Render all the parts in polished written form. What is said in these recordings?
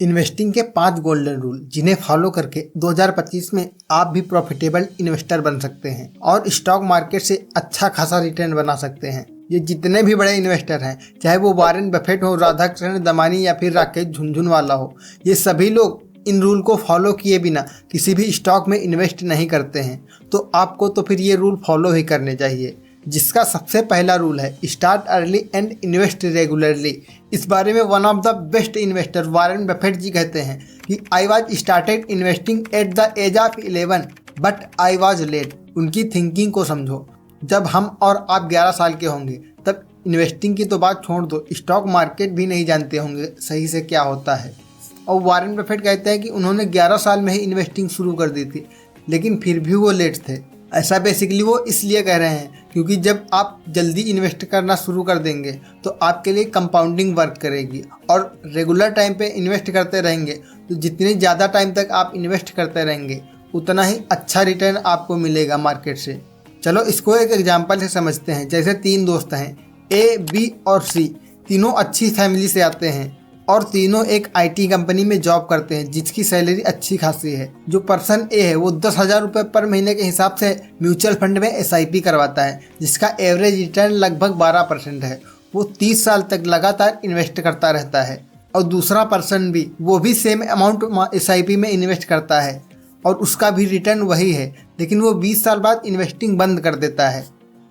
Investing के 5 golden rule जिन्हें follow करके 2025 में आप भी प्रॉफिटेबल इन्वेस्टर बन सकते हैं और स्टॉक मार्केट से अच्छा खासा रिटर्न बना सकते हैं। ये जितने भी बड़े इन्वेस्टर हैं, चाहे वो वॉरेन बफेट हो, राधाकृष्ण दमानी या फिर राकेश झुनझुनवाला हो, ये सभी लोग इन रूल को फॉलो किए बिना किसी भी स्टॉक में इन्वेस्ट नहीं करते हैं। तो आपको तो फिर ये रूल फॉलो ही करने चाहिए, जिसका सबसे पहला रूल है start early and invest regularly. इस बारे में one of the best investor Warren Buffett ji कहते हैं कि I was started investing at the age of 11 but I was late. उनकी थिंकिंग को समझो। जब हम और आप 11 साल के होंगे तब इन्वेस्टिंग की तो बात छोड़ दो, स्टॉक मार्केट भी नहीं जानते होंगे सही से क्या होता है। और वॉरेन बफेट कहते हैं कि उन्होंने 11 साल में ही इन्वेस्टिंग शुरू कर दी थी, लेकिन फिर भी वो लेट थे। ऐसा बेसिकली वो इसलिए कह रहे हैं क्योंकि जब आप जल्दी इन्वेस्ट करना शुरू कर देंगे तो आपके लिए कंपाउंडिंग वर्क करेगी, और रेगुलर टाइम पे इन्वेस्ट करते रहेंगे तो जितनी ज़्यादा टाइम तक आप इन्वेस्ट करते रहेंगे उतना ही अच्छा रिटर्न आपको मिलेगा मार्केट से। चलो इसको एक एग्जांपल से समझते हैं। जैसे 3 दोस्त हैं, ए, बी और सी। तीनों अच्छी फैमिली से आते हैं और तीनों एक आईटी कंपनी में जॉब करते हैं जिसकी सैलरी अच्छी खासी है। जो पर्सन ए है वो 10,000 रुपये पर महीने के हिसाब से म्यूचुअल फंड में SIP करवाता है, जिसका एवरेज रिटर्न लगभग 12% है। वो 30 साल तक लगातार इन्वेस्ट करता रहता है। और दूसरा पर्सन भी, वो भी सेम अमाउंट SIP में इन्वेस्ट करता है और उसका भी रिटर्न वही है, लेकिन वो 20 साल बाद इन्वेस्टिंग बंद कर देता है।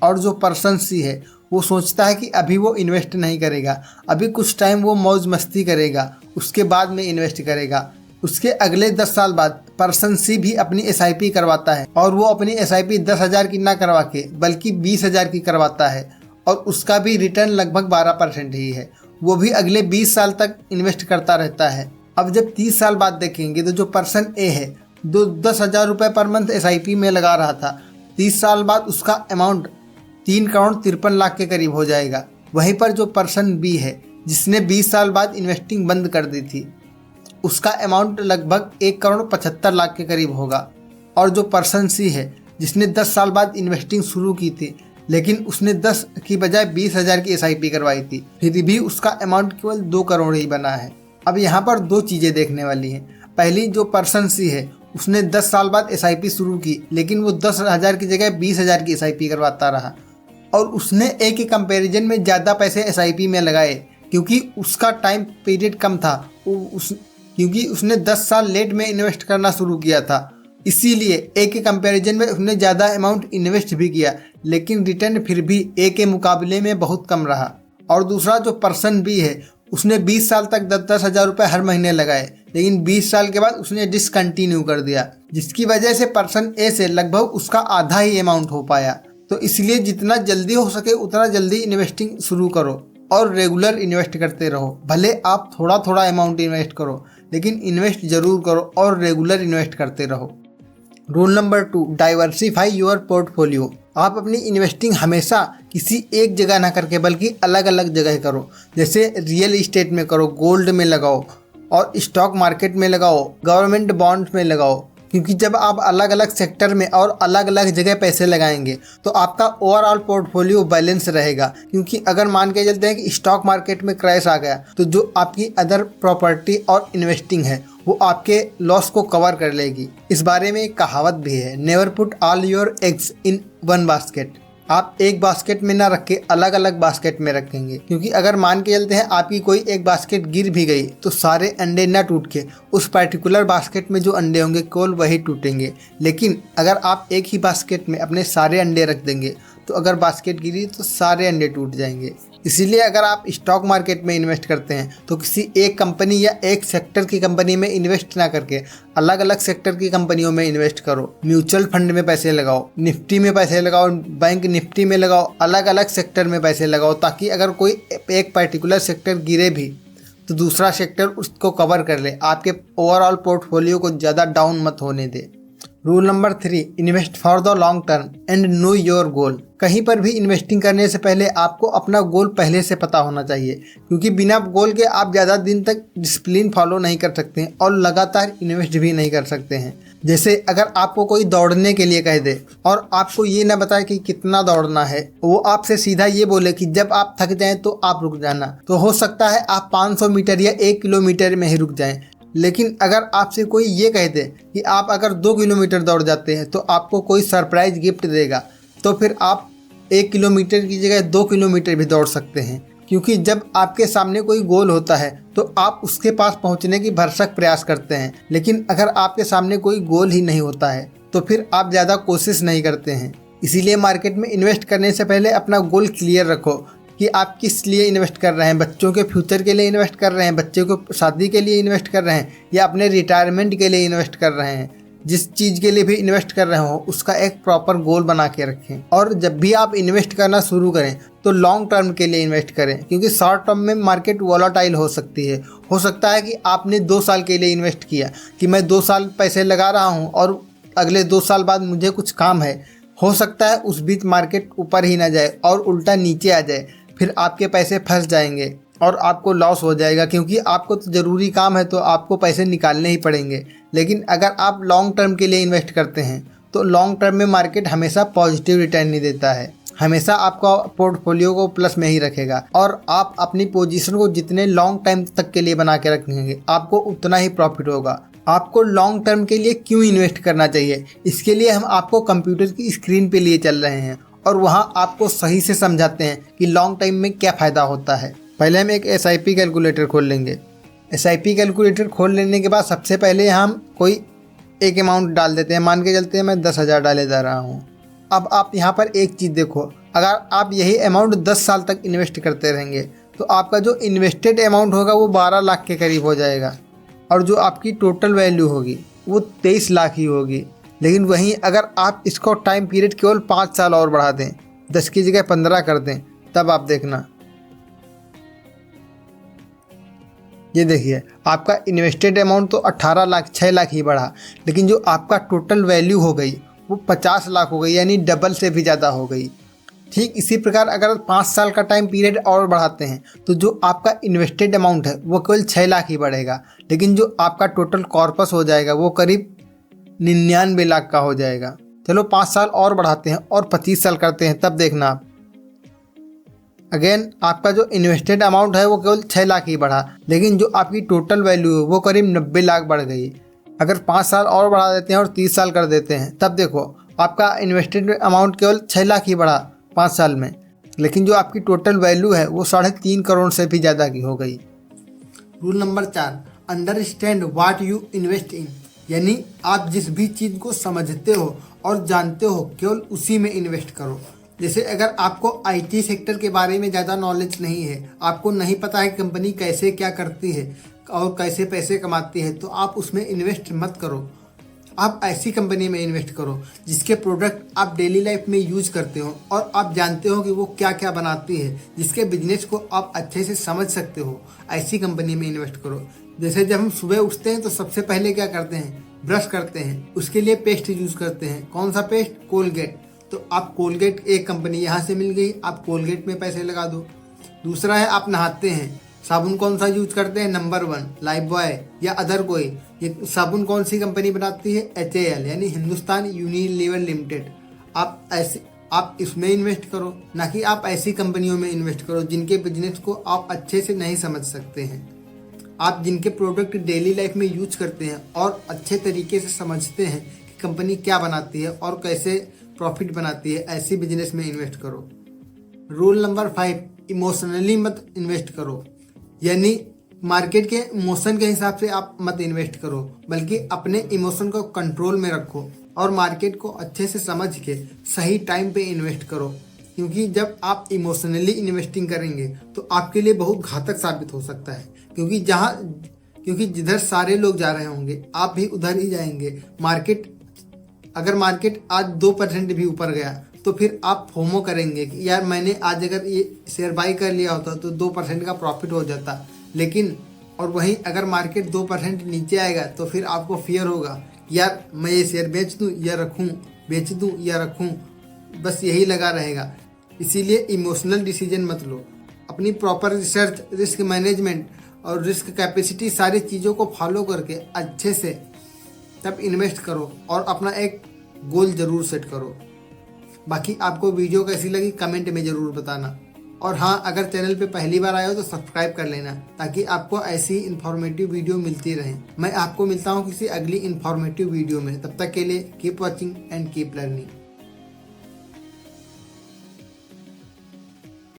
और जो पर्सन सी है वो सोचता है कि अभी वो इन्वेस्ट नहीं करेगा, अभी कुछ टाइम वो मौज मस्ती करेगा, उसके बाद में इन्वेस्ट करेगा। उसके अगले 10 साल बाद पर्सन सी भी अपनी SIP करवाता है और वो अपनी SIP 10,000 की ना करवा के बल्कि 20,000 की करवाता है और उसका भी रिटर्न लगभग 12% ही है। वो भी अगले 20 साल तक इन्वेस्ट करता रहता है। अब जब 30 साल बाद देखेंगे तो जो पर्सन ए है, जो 10,000 रुपये पर मंथ SIP में लगा रहा था, 30 साल बाद उसका अमाउंट 3,53,00,000 के करीब हो जाएगा। वहीं पर जो पर्सन बी है, जिसने 20 साल बाद इन्वेस्टिंग बंद कर दी थी, उसका अमाउंट लगभग 1,75,00,000 के करीब होगा। और जो पर्सन सी है, जिसने 10 साल बाद इन्वेस्टिंग शुरू की थी, लेकिन उसने 10 की बजाय 20,000 की SIP करवाई थी, फिर भी उसका अमाउंट केवल 2 करोड़ ही बना है। अब यहाँ पर 2 चीज़ें देखने वाली हैं। पहली, जो पर्सन सी है उसने 10 साल बाद SIP शुरू की, लेकिन वो 10,000 की जगह 20,000 की SIP करवाता रहा और उसने ए के कंपैरिजन में ज़्यादा पैसे SIP में लगाए क्योंकि उसका टाइम पीरियड कम था। क्योंकि उसने 10 साल लेट में इन्वेस्ट करना शुरू किया था, इसीलिए ए के कंपैरिजन में उसने ज़्यादा अमाउंट इन्वेस्ट भी किया, लेकिन रिटर्न फिर भी ए के मुकाबले में बहुत कम रहा। और दूसरा, जो पर्सन बी है, उसने 20 साल तक 10,000 रुपये हर महीने लगाए, लेकिन 20 साल के बाद उसने डिसकंटिन्यू कर दिया, जिसकी वजह से पर्सन ए से लगभग उसका आधा ही अमाउंट हो पाया। तो इसलिए जितना जल्दी हो सके उतना जल्दी इन्वेस्टिंग शुरू करो और रेगुलर इन्वेस्ट करते रहो। भले आप थोड़ा थोड़ा अमाउंट इन्वेस्ट करो, लेकिन इन्वेस्ट जरूर करो और रेगुलर इन्वेस्ट करते रहो। Rule number 2, diversify your portfolio. आप अपनी इन्वेस्टिंग हमेशा किसी एक जगह ना करके बल्कि अलग अलग जगह करो। जैसे रियल इस्टेट में करो, गोल्ड में लगाओ और स्टॉक मार्केट में लगाओ, गवर्नमेंट बॉन्ड्स में लगाओ। क्योंकि जब आप अलग अलग सेक्टर में और अलग अलग जगह पैसे लगाएंगे तो आपका ओवरऑल पोर्टफोलियो बैलेंस रहेगा। क्योंकि अगर मान के चलते हैं कि स्टॉक मार्केट में क्रैश आ गया तो जो आपकी अदर प्रॉपर्टी और इन्वेस्टिंग है वो आपके लॉस को कवर कर लेगी। इस बारे में एक कहावत भी है, never put all your eggs in one basket. आप एक बास्केट में ना रख के अलग अलग बास्केट में रखेंगे, क्योंकि अगर मान के चलते हैं आपकी कोई एक बास्केट गिर भी गई तो सारे अंडे ना टूट के उस पर्टिकुलर बास्केट में जो अंडे होंगे केवल वही टूटेंगे। लेकिन अगर आप एक ही बास्केट में अपने सारे अंडे रख देंगे तो अगर बास्केट गिरी तो सारे अंडे टूट जाएंगे। इसीलिए अगर आप स्टॉक मार्केट में इन्वेस्ट करते हैं तो किसी एक कंपनी या एक सेक्टर की कंपनी में इन्वेस्ट ना करके अलग अलग सेक्टर की कंपनियों में इन्वेस्ट करो। म्यूचुअल फंड में पैसे लगाओ, निफ्टी में पैसे लगाओ, बैंक निफ्टी में लगाओ, अलग अलग सेक्टर में पैसे लगाओ, ताकि अगर कोई एक पर्टिकुलर सेक्टर गिरे भी तो दूसरा सेक्टर उसको कवर कर ले, आपके ओवरऑल पोर्टफोलियो को ज़्यादा डाउन मत होने दे। Rule number 3, invest for the long term and know your goal. कहीं पर भी इन्वेस्टिंग करने से पहले आपको अपना गोल पहले से पता होना चाहिए, क्योंकि बिना गोल के आप ज़्यादा दिन तक डिसिप्लिन फॉलो नहीं कर सकते हैं और लगातार इन्वेस्ट भी नहीं कर सकते हैं। जैसे अगर आपको कोई दौड़ने के लिए कह दे और आपको ये ना बताए कि कितना दौड़ना है, वो आपसे सीधा ये बोले कि जब आप थक जाएं तो आप रुक जाना, तो हो सकता है आप 500 मीटर या 1 किलोमीटर में ही रुक जाएं, लेकिन अगर आपसे कोई ये कह दे कि आप अगर 2 किलोमीटर दौड़ जाते हैं तो आपको कोई सरप्राइज गिफ्ट देगा, तो फिर आप 1 किलोमीटर की जगह 2 किलोमीटर भी दौड़ सकते हैं। क्योंकि जब आपके सामने कोई गोल होता है तो आप उसके पास पहुंचने की भरसक प्रयास करते हैं, लेकिन अगर आपके सामने कोई गोल ही नहीं होता है तो फिर आप ज़्यादा कोशिश नहीं करते हैं। इसीलिए मार्केट में इन्वेस्ट करने से पहले अपना गोल क्लियर रखो कि आप किस लिए इन्वेस्ट कर रहे हैं। बच्चों के फ्यूचर के लिए इन्वेस्ट कर रहे हैं, बच्चों को शादी के लिए इन्वेस्ट कर रहे हैं, या अपने रिटायरमेंट के लिए इन्वेस्ट कर रहे हैं। जिस चीज़ के लिए भी इन्वेस्ट कर रहे हो उसका एक प्रॉपर गोल बना के रखें। और जब भी आप इन्वेस्ट करना शुरू करें तो लॉन्ग टर्म के लिए इन्वेस्ट करें, क्योंकि शॉर्ट टर्म में मार्केट वॉलेटाइल हो सकती है। हो सकता है कि आपने 2 साल के लिए इन्वेस्ट किया कि मैं 2 साल पैसे लगा रहा हूँ और अगले 2 साल बाद मुझे कुछ काम है। हो सकता है उस बीच मार्केट ऊपर ही ना जाए और उल्टा नीचे आ जाए, फिर आपके पैसे फंस जाएंगे और आपको लॉस हो जाएगा, क्योंकि आपको तो ज़रूरी काम है तो आपको पैसे निकालने ही पड़ेंगे। लेकिन अगर आप लॉन्ग टर्म के लिए इन्वेस्ट करते हैं तो लॉन्ग टर्म में मार्केट हमेशा पॉजिटिव रिटर्न नहीं देता है, हमेशा आपका पोर्टफोलियो को प्लस में ही रखेगा। और आप अपनी पोजीशन को जितने लॉन्ग टाइम तक के लिए बना के रखेंगे आपको उतना ही प्रॉफिट होगा। आपको लॉन्ग टर्म के लिए क्यों इन्वेस्ट करना चाहिए, इसके लिए हम आपको कंप्यूटर की स्क्रीन पे लिए चल रहे हैं और वहाँ आपको सही से समझाते हैं कि लॉन्ग टाइम में क्या फ़ायदा होता है। पहले हम एक SIP कैलकुलेटर खोल लेंगे। SIP कैलकुलेटर खोल लेने के बाद सबसे पहले हम कोई एक अमाउंट डाल देते हैं। मान के चलते हैं मैं 10,000 डाले जा रहा हूँ। अब आप यहाँ पर एक चीज़ देखो, अगर आप यही अमाउंट 10 साल तक इन्वेस्ट करते रहेंगे तो आपका जो इन्वेस्टेड अमाउंट होगा वो 12 लाख के करीब हो जाएगा और जो आपकी टोटल वैल्यू होगी वो 23 लाख ही होगी। लेकिन वहीं अगर आप इसको टाइम पीरियड केवल 5 साल और बढ़ा दें, 10 की जगह 15 कर दें, तब आप देखना, ये देखिए आपका इन्वेस्टेड अमाउंट तो 18 लाख 6 लाख ही बढ़ा, लेकिन जो आपका टोटल वैल्यू हो गई वो 50 लाख हो गई, यानी डबल से भी ज़्यादा हो गई। ठीक इसी प्रकार अगर 5 साल का टाइम पीरियड और बढ़ाते हैं तो जो आपका इन्वेस्टेड अमाउंट है वो केवल 6 लाख ही बढ़ेगा, लेकिन जो आपका टोटल कॉर्पस हो जाएगा वो करीब 99 लाख का हो जाएगा। चलो 5 साल और बढ़ाते हैं और 25 साल करते हैं, तब देखना आप अगेन आपका जो इन्वेस्टेड अमाउंट है वो केवल 6 लाख ही बढ़ा, लेकिन जो आपकी टोटल वैल्यू है वो करीब 90 लाख बढ़ गई। अगर 5 साल और बढ़ा देते हैं और 30 साल कर देते हैं, तब देखो आपका इन्वेस्टेड अमाउंट केवल 6 लाख ही बढ़ा 5 साल में, लेकिन जो आपकी टोटल वैल्यू है वो 3.5 करोड़ से भी ज़्यादा की हो गई। Rule number 4, understand what you invest in, यानी आप जिस भी चीज़ को समझते हो और जानते हो केवल उसी में इन्वेस्ट करो। जैसे अगर आपको IT सेक्टर के बारे में ज़्यादा नॉलेज नहीं है, आपको नहीं पता है कंपनी कैसे क्या करती है और कैसे पैसे कमाती है, तो आप उसमें इन्वेस्ट मत करो। आप ऐसी कंपनी में इन्वेस्ट करो जिसके प्रोडक्ट आप डेली लाइफ में यूज करते हो और आप जानते हो कि वो क्या क्या बनाती है, जिसके बिजनेस को आप अच्छे से समझ सकते हो, ऐसी कंपनी में इन्वेस्ट करो। जैसे जब हम सुबह उठते हैं तो सबसे पहले क्या करते हैं, ब्रश करते हैं, उसके लिए पेस्ट यूज करते हैं। कौन सा पेस्ट? कोलगेट। तो आप कोलगेट, एक कंपनी यहाँ से मिल गई, आप कोलगेट में पैसे लगा दो। दूसरा है आप नहाते हैं, साबुन कौन सा यूज करते हैं? नंबर 1 लाइफबॉय या अदर कोई। ये साबुन कौन सी कंपनी बनाती है? HAL यानी हिंदुस्तान यूनिलीवर लिमिटेड। आप इसमें इन्वेस्ट करो, ना कि आप ऐसी कंपनियों में इन्वेस्ट करो जिनके बिजनेस को आप अच्छे से नहीं समझ सकते हैं। आप जिनके प्रोडक्ट डेली लाइफ में यूज करते हैं और अच्छे तरीके से समझते हैं कि कंपनी क्या बनाती है और कैसे प्रॉफिट बनाती है, ऐसी बिजनेस में इन्वेस्ट करो। रूल नंबर 5, इमोशनली मत इन्वेस्ट करो, यानी मार्केट के इमोशन के हिसाब से आप मत इन्वेस्ट करो, बल्कि अपने इमोशन को कंट्रोल में रखो और मार्केट को अच्छे से समझ के सही टाइम पे इन्वेस्ट करो। क्योंकि जब आप इमोशनली इन्वेस्टिंग करेंगे तो आपके लिए बहुत घातक साबित हो सकता है, क्योंकि जिधर सारे लोग जा रहे होंगे आप भी उधर ही जाएंगे। अगर मार्केट आज 2% भी ऊपर गया तो फिर आप फोमो करेंगे कि यार मैंने आज अगर ये शेयर बाई कर लिया होता तो 2% का प्रॉफिट हो जाता। लेकिन और वहीं अगर मार्केट 2% नीचे आएगा तो फिर आपको फियर होगा, यार मैं ये शेयर बेच दूं या रखूं, बेच दूं या रखूं, बस यही लगा रहेगा। इसीलिए इमोशनल डिसीजन मत लो। अपनी प्रॉपर रिसर्च, रिस्क मैनेजमेंट और रिस्क कैपेसिटी, सारी चीज़ों को फॉलो करके अच्छे से तब इन्वेस्ट करो और अपना एक गोल ज़रूर सेट करो। बाकी आपको वीडियो कैसी लगी कमेंट में ज़रूर बताना और हाँ, अगर चैनल पे पहली बार आए हो तो सब्सक्राइब कर लेना ताकि आपको ऐसी इन्फॉर्मेटिव वीडियो मिलती रहे। मैं आपको मिलता हूँ किसी अगली इन्फॉर्मेटिव वीडियो में। तब तक के लिए keep watching and keep learning.